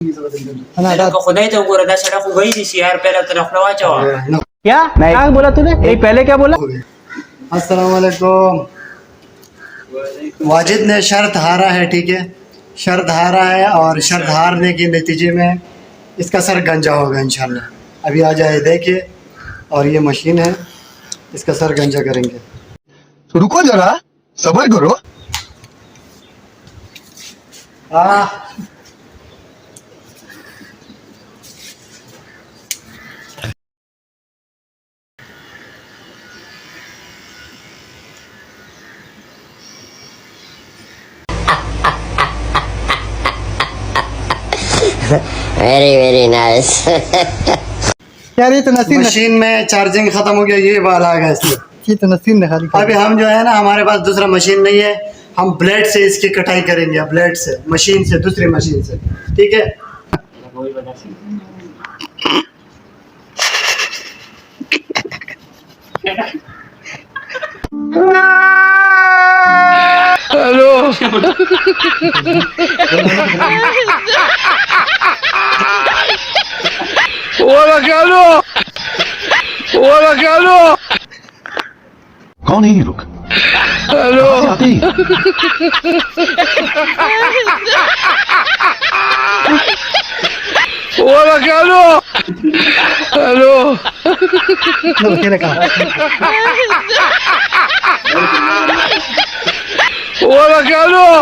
खुदाई तो गोरा दा सड़ा को गई थी यार पहले तो रखलवा चावा क्या क्या बोला तूने नहीं पहले क्या बोला? अस्सलाम वालेकुम। वाजिद ने शर्त हारा है, ठीक है, शर्त हारा है और शर्त हारने के नतीजे में इसका सर गंजा होगा इंशाल्लाह। अभी आ जाए देखिए, और ये मशीन है, इसका सर गंजा करेंगे। तो रुको जरा, सब्र करो। Very very nice. यार ये तो नसीब मशीन में चार्जिंग खत्म हो गया, ये वाला आ गया इसमें। ये तो नसीब ने खाली अभी हम जो है ना, हमारे पास दूसरा मशीन नहीं है, हम ब्लेड से इसकी कटाई करेंगे, ब्लेड से, मशीन से, दूसरी मशीन से, ठीक है। Hello. Hola, Carlos. Hola, Carlos. कौन है ये लोग? Hello. Hola, Carlos. Hello. Hola, Carlos.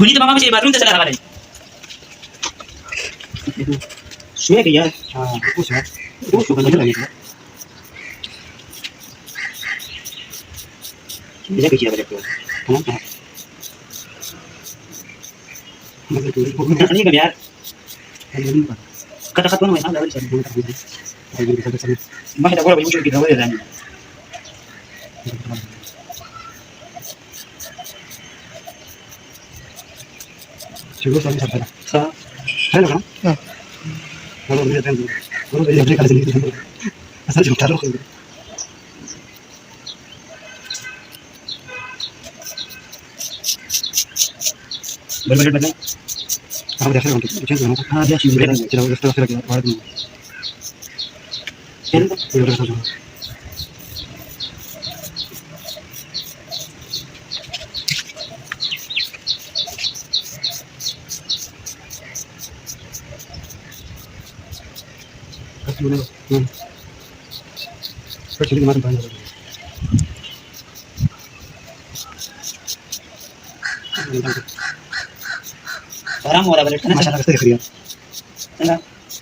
खुली तो मामा मुझे बाथरूम से चला रहा है सोए के यार। हां कुछ है वो तो लग लगी ये क्या किया बच्चों हां नहीं कर यार कटा खत्म हुआ ना लेवल चल मैं तो बोला भाई मुझे कितना हो रहा है शुरू से सब है है ना। हां बोलो मेरे दिन बोलो ये अपने काले दिन असल झूठा लो बड़े बड़े आप देखो हम चेंज होना। हां देखिए चलो इस तरह से लगे और खेल तो ये उधर से चलिए हमारे पास आराम हो रहा है ना माशाल्लाह कैसे खरीदा चला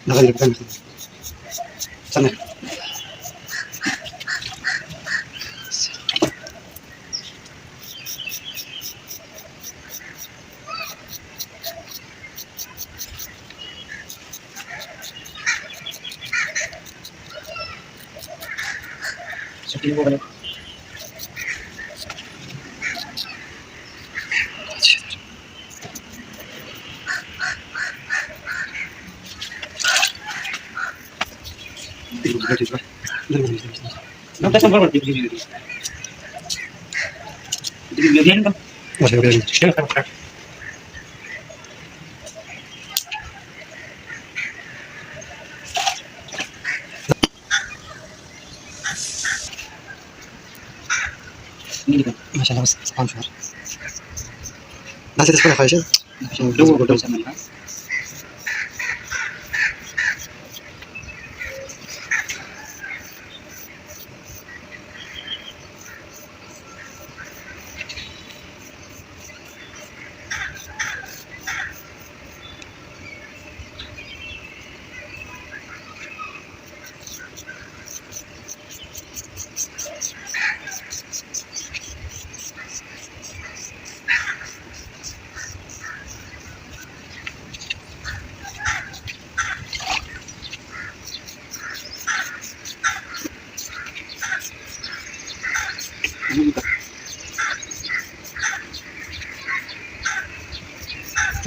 लगा दिया पता नहीं चल छुट्टी हो गई no te son por ti bien kan masih oke sudah kan ini kan masyaallah sponsor masih terus pakai dulu sama kan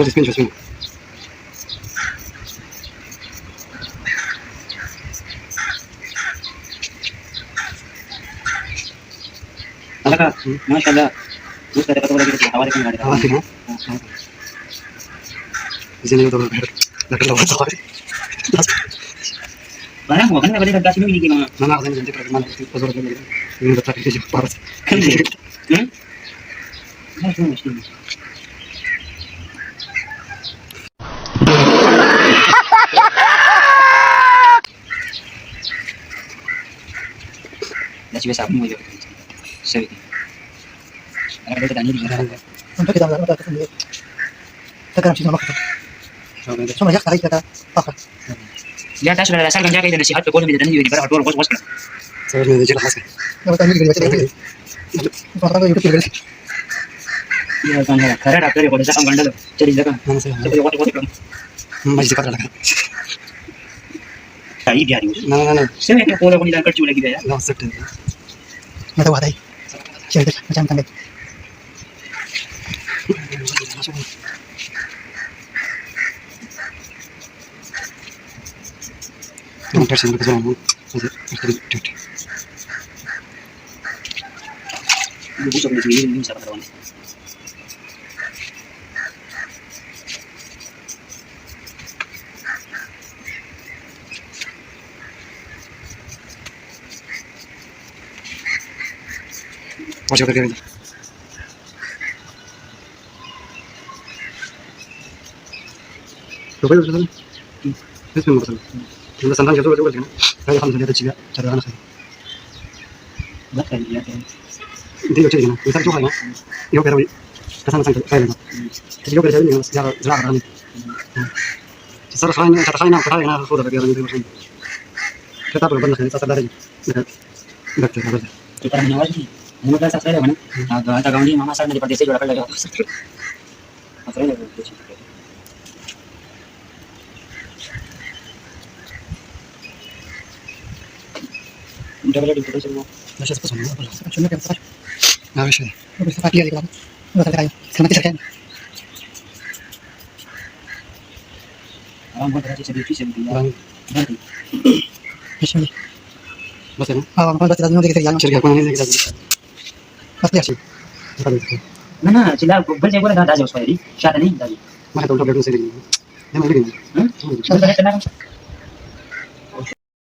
terus spin अलग माशाल्लाह उस तरह का तो लगे हमारे kan ada awasi mau di sini udah lagi lawan sekali barang gua kan boleh kasih ini gimana mana aku nanti pergi itu pasar lagi ini udah tadi jadi parah kan nah mesti dah biasa mau ya saya ada tanya di mana untuk kita melakukan itu sendiri sekarang sih sama kita cuma ya kali kita apa lihat sudah ada asal ganja kayak nasihat pokoknya beda dan di barang dua bos kan saya udah jadi khas yang tadi juga baca itu orang itu juga iya kan ya karena dokter kalau saya ganda loh jadi jaga mana saya jadi waktu kan masih dekat lagi kayak dia itu nah saya itu kalau ini dan kerja lagi ya nggak set nggak tahu ada siapa itu macam tanda yang terus ke sana masih ibu sudah di sini sama kawan masih oke gitu coba itu itu betul kita santang jatuh juga kan saya harus lihat juga cara anak saya bahkan dia kan itu juga kan kita juga kan yo pero kesana sang saya jadi yo kerja ini ya jalan kan secara saya nak sudah bagi orang itu kita perlu benar kita sadar betul betul kita menawar sih ini kan saya mana agak gaung di mama saya di partai saya jual lagi akhirnya udah boleh di semua masih sepesan cuma kan apa nah wis udah seperti dia gitu udah selesai sama kita kan orang buat rasa sedikit sedikit orang nanti bisa masih awam kalau kita nunggu kita jalan cerita apa ini kita pasti asik nah sila berjaya boleh dah jauh sekali syat ni tadi mana tahu udah sendiri yang mana ini sudah kenal